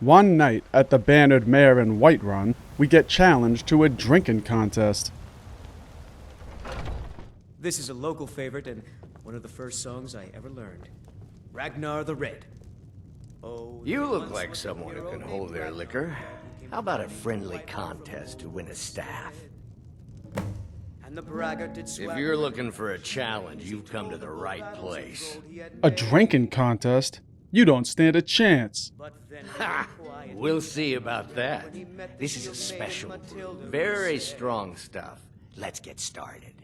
One night at the Bannered Mare in Whiterun, we get challenged to a drinking contest. This is a local favorite and one of the first songs I ever learned. Ragnar the Red. Oh, You look like someone who can hold their liquor. How about a friendly contest to win a staff? and the braggart did If swagger. you're looking for a challenge, you've come to the right place. A drinking contest? You don't stand a chance. Ha! We'll see about that. This is a special brew. Very strong stuff. Let's get started.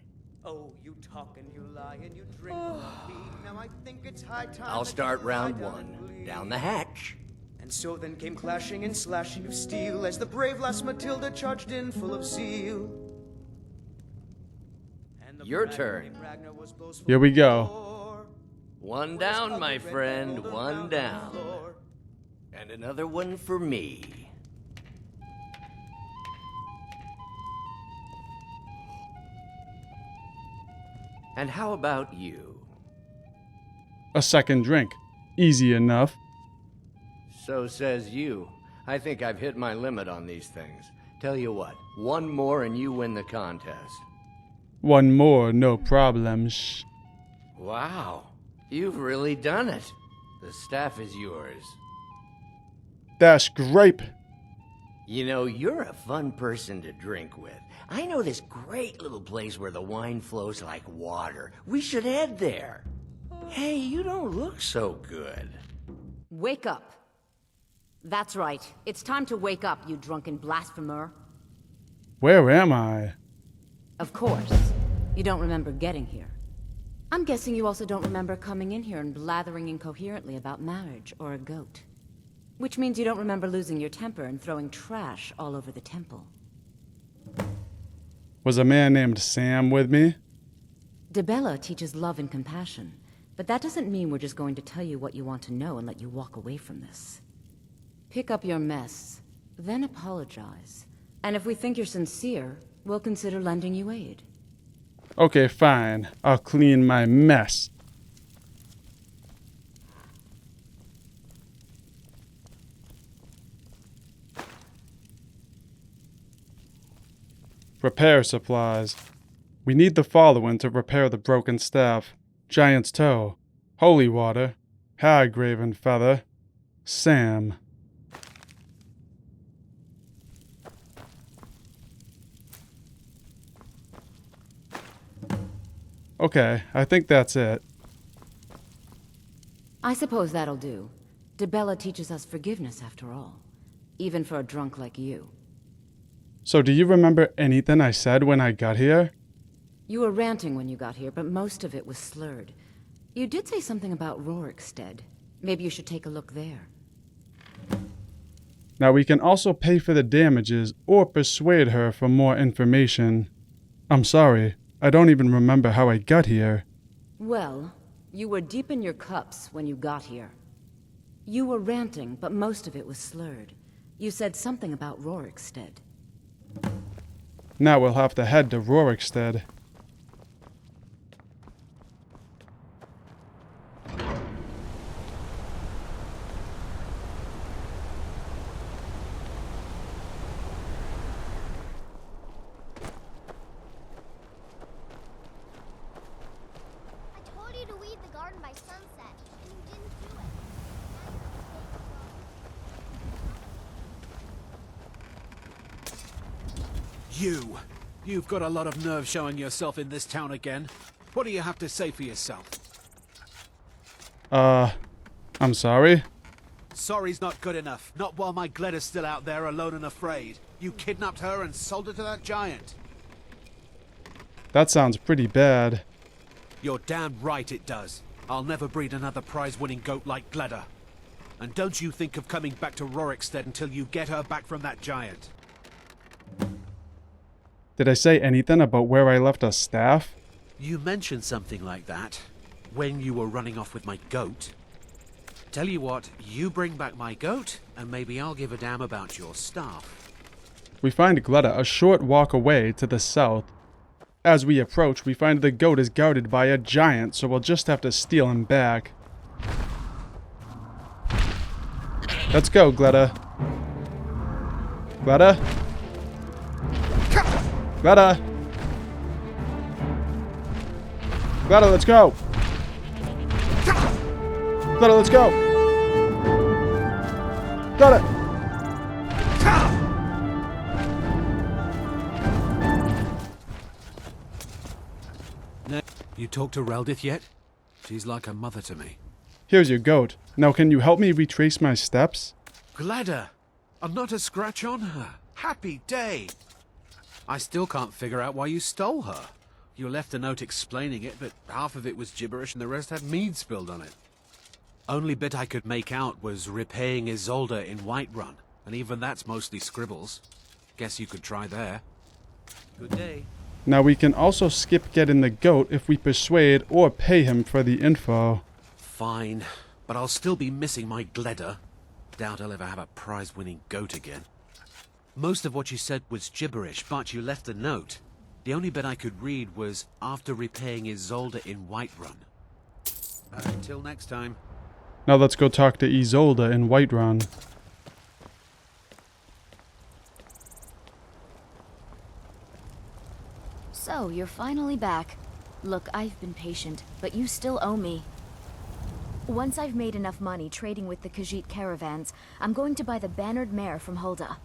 Oh, you talk and you lie and you drink from me. Now I think it's high time. I'll that start you round lie down one. and bleed. Down the hatch. And so then came clashing and slashing of steel as the brave lass Matilda charged in full of zeal. And the Your braggart turn. named Ragnar was boastful Here we go. before. One Was down, ugly my red friend. gold One around down. the floor. And another one for me. And how about you? A second drink. Easy enough. So says you. I think I've hit my limit on these things. Tell you what, one more and you win the contest. One more, no problems. Wow, you've really done it. The staff is yours. That's grape. You know, you're a fun person to drink with. I know this great little place where the wine flows like water. We should head there. Hey, you don't look so good. Wake up. That's right. It's time to wake up, you drunken blasphemer. Where am I? Of course. You don't remember getting here. I'm guessing you also don't remember coming in here and blathering incoherently about marriage or a goat. Which means you don't remember losing your temper and throwing trash all over the temple. Was a man named Sam with me? Debella teaches love and compassion, but that doesn't mean we're just going to tell you what you want to know and let you walk away from this. Pick up your mess, then apologize. And if we think you're sincere, we'll consider lending you aid. Okay, fine. I'll clean my mess. Repair supplies. We need the following to repair the broken staff. Giant's toe, holy water, hag graven feather, Sam. Okay, I think that's it. I suppose that'll do. Debella teaches us forgiveness after all. Even for a drunk like you. So do you remember anything I said when I got here? You were ranting when you got here, but most of it was slurred. You did say something about Rorikstead. Maybe you should take a look there. Now we can also pay for the damages or persuade her for more information. I'm sorry, I don't even remember how I got here. Well, you were deep in your cups when you got here. You were ranting, but most of it was slurred. You said something about Rorikstead. Now we'll have to head to Rorikstead. I told you to weed the garden by sunset, and you didn't do it. You've got a lot of nerve showing yourself in this town again. What do you have to say for yourself? I'm sorry? Sorry's not good enough. Not while my Gleda's still out there alone and afraid. You kidnapped her and sold her to that giant. That sounds pretty bad. You're damn right it does. I'll never breed another prize-winning goat like Gleda. And don't you think of coming back to Rorikstead until you get her back from that giant. Did I say anything about where I left a staff? You mentioned something like that when you were running off with my goat. Tell you what, you bring back my goat, and maybe I'll give a damn about your staff. We find Gleda a short walk away to the south. As we approach, we find the goat is guarded by a giant, so we'll just have to steal him back. Let's go, Gleda. Greta? Greta? Greta, let's go! Greta, let's go! Greta! No. You talked to Reldith yet? She's like a mother to me. Here's your goat. Now can you help me retrace my steps? Gladder! And not a scratch on her. Happy day! I still can't figure out why you stole her. You left a note explaining it, but half of it was gibberish and the rest had mead spilled on it. Only bit I could make out was repaying Isolde in Whiterun, and even that's mostly scribbles. Guess you could try there. Good day. Now we can also skip getting the goat if we persuade or pay him for the info. Fine, but I'll still be missing my Gledder. Doubt I'll ever have a prize-winning goat again. Most of what you said was gibberish, but you left a note. The only bit I could read was, after repaying Isolde in Whiterun. Until next time. Now let's go talk to Isolde in Whiterun. So, you're finally back. Look, I've been patient, but you still owe me. Once I've made enough money trading with the Khajiit caravans, I'm going to buy the bannered mare from Hulda.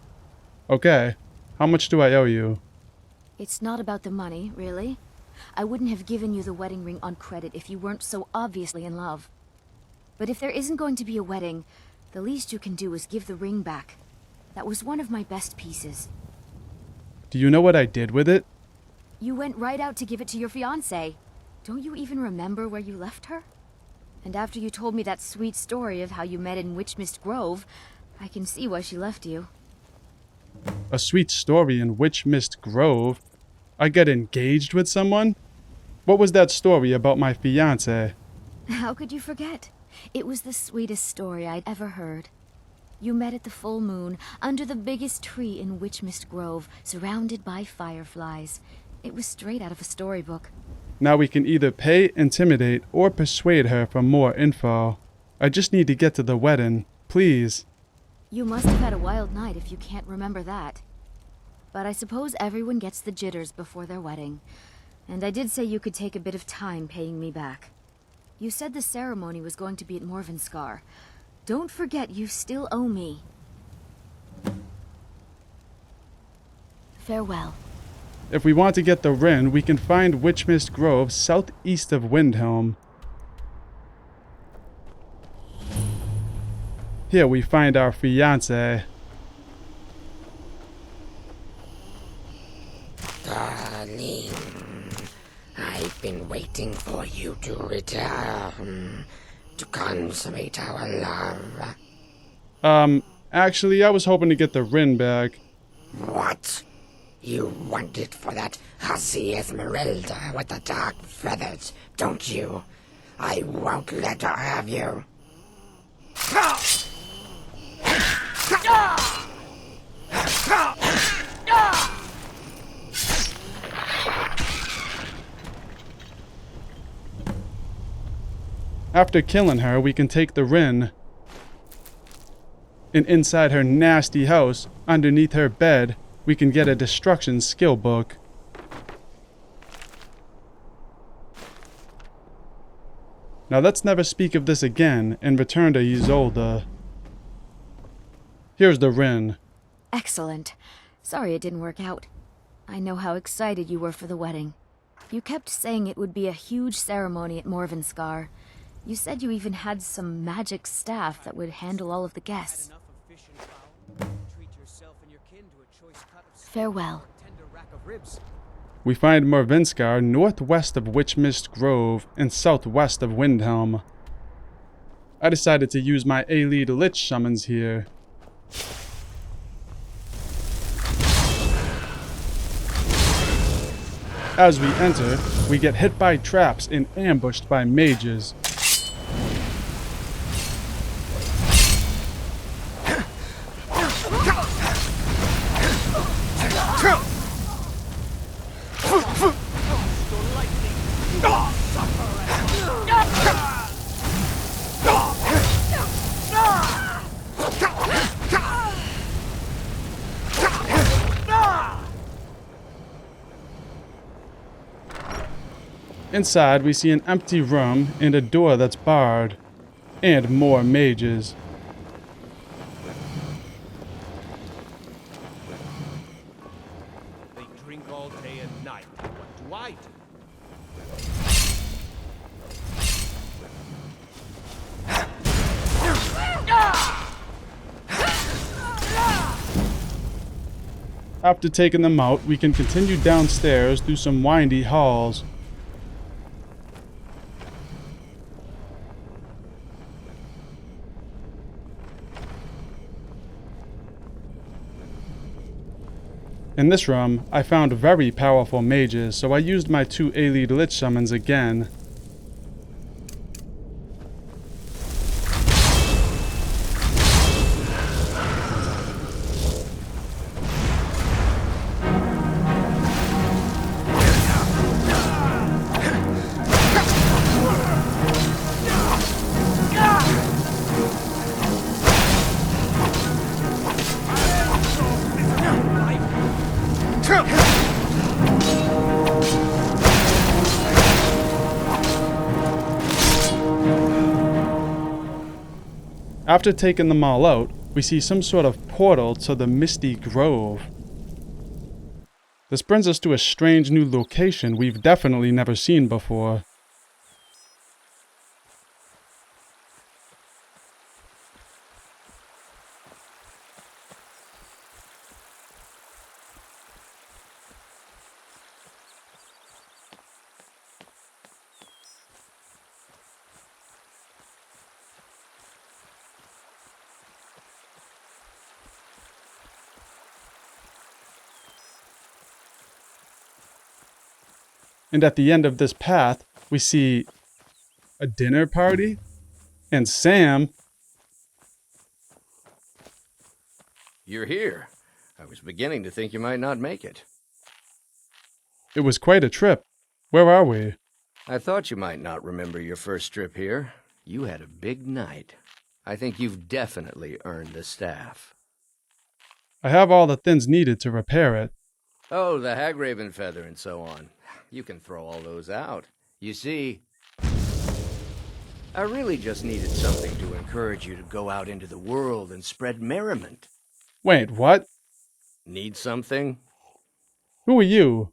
Okay. How much do I owe you? It's not about the money, really. I wouldn't have given you the wedding ring on credit if you weren't so obviously in love. But if there isn't going to be a wedding, the least you can do is give the ring back. That was one of my best pieces. Do you know what I did with it? You went right out to give it to your fiancé. Don't you even remember where you left her? And after you told me that sweet story of how you met in Witchmist Grove, I can see why she left you. A sweet story in Witchmist Grove? I get engaged with someone? What was that story about my fiancé? How could you forget? It was the sweetest story I'd ever heard. You met at the full moon, under the biggest tree in Witchmist Grove, surrounded by fireflies. It was straight out of a storybook. Now we can either pay, intimidate, or persuade her for more info. I just need to get to the wedding, please. You must have had a wild night if you can't remember that. But I suppose everyone gets the jitters before their wedding. And I did say you could take a bit of time paying me back. You said the ceremony was going to be at Morvenskar. Don't forget you still owe me. Farewell. If we want to get the Rin, we can find Witchmist Grove southeast of Windhelm. Here we find our fiancé. Darling, I've been waiting for you to return to consummate our love. Actually, I was hoping to get the Rin back. What? You want it for that hussy Esmeralda with the dark feathers, don't you? I won't let her have you. After killing her, we can take the Rin. And inside her nasty house, underneath her bed, we can get a destruction skill book. Now let's never speak of this again and return to Isolde. Here's the Rin. Excellent. Sorry it didn't work out. I know how excited you were for the wedding. You kept saying it would be a huge ceremony at Morvenskar. You said you even had some magic staff that would handle all of the guests. Farewell. We find Morvenskar northwest of Witchmist Grove and southwest of Windhelm. I decided to use my A-lead Lich summons here. As we enter, we get hit by traps and ambushed by mages. Inside, we see an empty room and a door that's barred. And more mages. They drink all day and night. What do I do? After taking them out, we can continue downstairs through some windy halls. In this room, I found very powerful mages, so I used my 2 Elite Lich summons again. After taking them all out, we see some sort of portal to the Misty Grove. This brings us to a strange new location we've definitely never seen before. And at the end of this path, we see a dinner party and Sam. You're here. I was beginning to think you might not make it. It was quite a trip. Where are we? I thought you might not remember your first trip here. You had a big night. I think you've definitely earned the staff. I have all the things needed to repair it. Oh, the Hagraven feather and so on. You can throw all those out. You see, I really just needed something to encourage you to go out into the world and spread merriment. Wait, what? Need something? Who are you?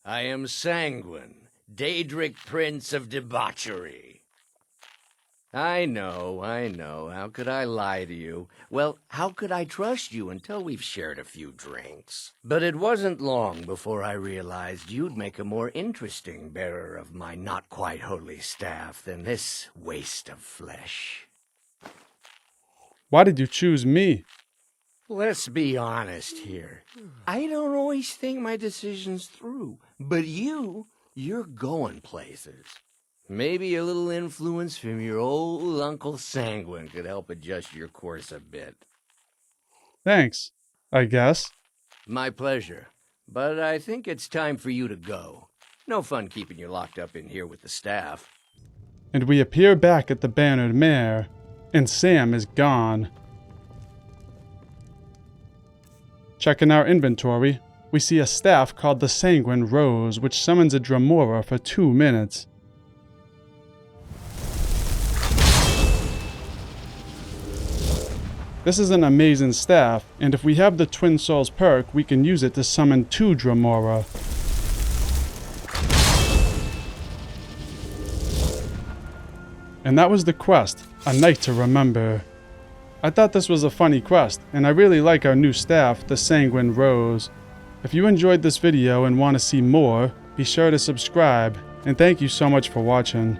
I am Sanguine, Daedric Prince of Debauchery. I know. How could I lie to you? Well, how could I trust you until we've shared a few drinks? But it wasn't long before I realized you'd make a more interesting bearer of my not-quite-holy staff than this waste of flesh. Why did you choose me? Let's be honest here. I don't always think my decisions through, but you're going places. Maybe a little influence from your old Uncle Sanguine could help adjust your course a bit. Thanks, I guess. My pleasure. But I think it's time for you to go. No fun keeping you locked up in here with the staff. And we appear back at the Bannered Mare, and Sam is gone. Checking our inventory, we see a staff called the Sanguine Rose, which summons a Dremora for 2 minutes. This is an amazing staff, and if we have the Twin Souls perk, we can use it to summon 2 Dremora. And that was the quest, A Night to Remember. I thought this was a funny quest, and I really like our new staff, the Sanguine Rose. If you enjoyed this video and want to see more, be sure to subscribe, and thank you so much for watching.